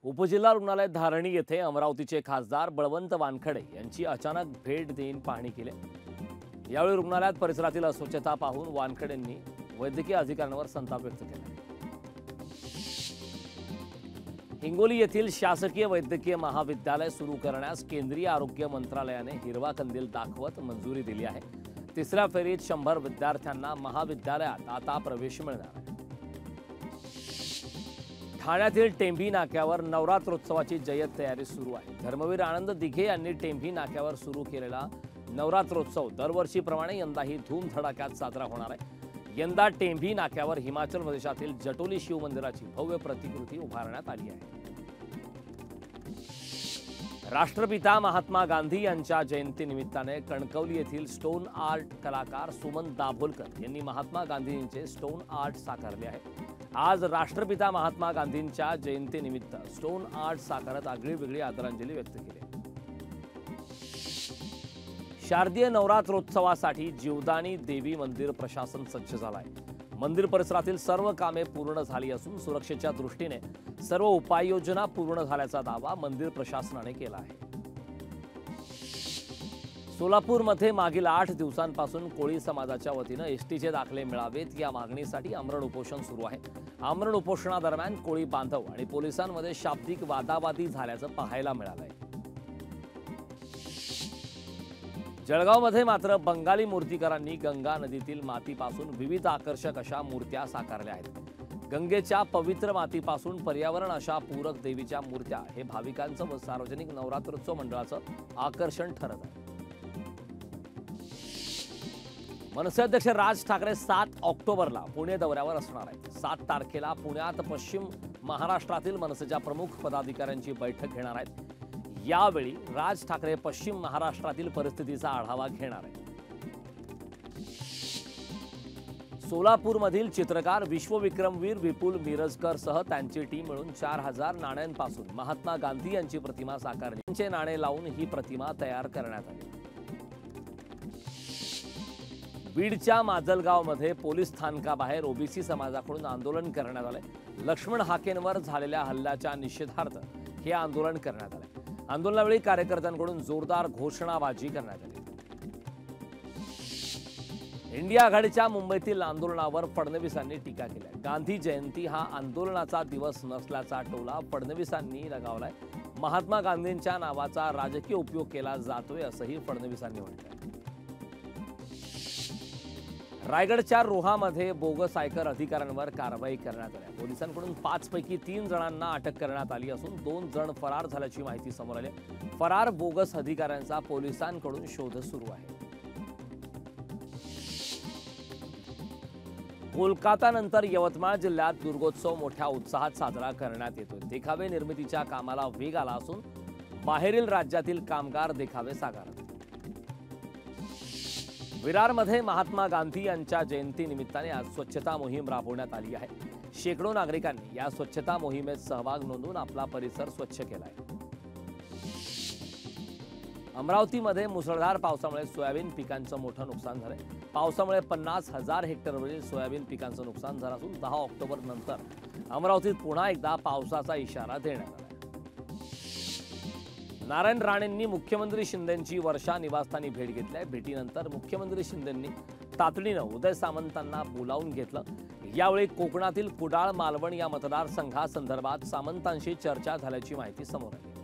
उपजिल्हा रुग्णालय धारणी येथे अमरावतीचे खासदार बळवंत वानखडे यांची अचानक भेट देऊन पाहणी केली। यावेळी रुग्णालयात परिसरातील अस्वच्छता पाहून वानखडेंनी वैद्यकीय अधिकाऱ्यांवर संताप व्यक्त केला। हिंगोली येथील शासकीय वैद्यकीय महाविद्यालय सुरू करण्यास केंद्रीय आरोग्य मंत्रालयाने हिरवा कंदील दाखवत मंजुरी दिली आहे। तिसऱ्या फेरीत 100 विद्यार्थ्यांना महाविद्यालयात आता प्रवेश मिळणार आहे। ठाण्यातील टेंभी नाक्यावर नवरात्रोत्सवाची जय्यत तयारी सुरू आहे। धर्मवीर आनंद दिघे यांनी टेंभी नाक्यावर सुरू केलेला नवरात्रोत्सव दरवर्षीप्रमाणे यंदाही धूमधडाक्यात साजरा होणार आहे। यंदा टेंभी नाक्यावर हिमाचल प्रदेशातील जटोली शिव मंदिराची भव्य प्रतिकृती उभारण्यात आली आहे। राष्ट्रपिता महात्मा गांधी यांच्या जयंतीनिमित्ताने कणकवली येथील स्टोन आर्ट कलाकार सुमन दाभोलकर यांनी महात्मा गांधींचे स्टोन आर्ट साकारले आहे। आज राष्ट्रपिता महात्मा गांधींच्या जयंतीनिमित्त स्टोन आर्ट साकारत आगळीवेगळी आदरांजली व्यक्त केली। शारदीय नवरात्रोत्सवासाठी जीवदानी देवी मंदिर प्रशासन सज्ज झालं आहे। मंदिर परिसरातील सर्व कामे पूर्ण झाली असून सुरक्षेच्या दृष्टीने सर्व उपाययोजना पूर्ण झाल्याचा दावा मंदिर प्रशासनाने केला आहे। सोलापूरमध्ये मागील 8 दिवसांपासून कोळी समाजाच्या वतीने एसटीचे दाखले मिळावेत या मागणीसाठी आमरण उपोषण सुरू आहे। आमरण उपोषणादरम्यान कोळी बांधव आणि पोलिसांमध्ये शाब्दिक वादावादी झाल्याचं पाहायला मिळालंय। जळगावमध्ये मात्र बंगाली मूर्तिकारांनी गंगा नदीतील मातीपासून विविध आकर्षक अशा मूर्त्या साकारल्या आहेत। गंगेच्या पवित्र मातीपासून पर्यावरण अशा पूरक देवीच्या मूर्त्या हे भाविकांचं व सार्वजनिक नवरात्रोत्सव मंडळाचं आकर्षण ठरत आहे। मनसे अध्यक्ष राज ठाकरे 7 ऑक्टोबरला पुणे दौऱ्यावर असणार आहेत। 7 तारखेला पुण्यात पश्चिम महाराष्ट्रातील मनसेच्या प्रमुख पदाधिकाऱ्यांची बैठक घेणार आहेत। यावेळी राज ठाकरे पश्चिम महाराष्ट्रातील परिस्थितीचा आढावा घेणार आहेत। सोलापूरमधील चित्रकार विश्वविक्रमवीर विपुल मिरजकर सह त्यांची टीम मिळून 4000 नाण्यांपासून महात्मा गांधी यांची प्रतिमा साकारली। त्यांचे नाणे लावून ही प्रतिमा तयार करण्यात आली। बीडच्या माजलगावमध्ये पोलीस स्थानकाबाहेर ओबीसी समाजाकडून आंदोलन करण्यात आले। लक्ष्मण हाकेंवर झालेल्या हल्ल्याच्या निषेधार्थ हे आंदोलन करण्यात आले। आंदोलनावेळी कार्यकर्त्यांकडून जोरदार घोषणाबाजी करण्यात आली। इंडिया आघाडीच्या मुंबईतील आंदोलनावर फडणवीसांनी टीका केली आहे। गांधी जयंती हा आंदोलनाचा दिवस नसल्याचा टोला फडणवीसांनी लगावलाय। महात्मा गांधींच्या नावाचा राजकीय उपयोग केला जातोय असंही फडणवीसांनी म्हटलंय। रायगडच्या रोहामध्ये बोगस आयकर अधिकाऱ्यांवर कारवाई करण्यात आली। पोलिसांकडून 5 पैकी 3 जणांना अटक करण्यात आली असून 2 जण फरार झाल्याची माहिती समोर आली। फरार बोगस अधिकाऱ्यांचा पोलिसांकडून शोध सुरू आहे। कोलकातानंतर यवतमाळ जिल्ह्यात दुर्गोत्सव मोठ्या उत्साहात साजरा करण्यात येतोय। देखावे निर्मितीच्या कामाला वेग आला असून बाहेरील राज्यातील कामगार देखावे साकारतात। विरारमध्ये महात्मा गांधी यांच्या जयंतीनिमित्ताने आज स्वच्छता मोहीम राबवण्यात आली आहे। शेकडो नागरिकांनी या स्वच्छता मोहिमेत सहभाग नोंदवून आपला परिसर स्वच्छ केला आहे। अमरावतीमध्ये मुसळधार पावसामुळे सोयाबीन पिकांचं मोठं नुकसान झालंय। पावसामुळे 50,000 हेक्टरवरील सोयाबीन पिकांचं नुकसान झालं असून 10 ऑक्टोबर नंतर अमरावतीत पुन्हा एकदा पावसाचा इशारा देण्यात आला। नारायण राणेंनी मुख्यमंत्री शिंदेंची वर्षा निवासस्थानी भेट घेतली आहे। भेटीनंतर मुख्यमंत्री शिंदेंनी तातडीनं उदय सामंतांना बोलावून घेतलं। यावेळी कोकणातील कुडाळ मालवण या मतदारसंघासंदर्भात सामंतांशी चर्चा झाल्याची माहिती समोर आली।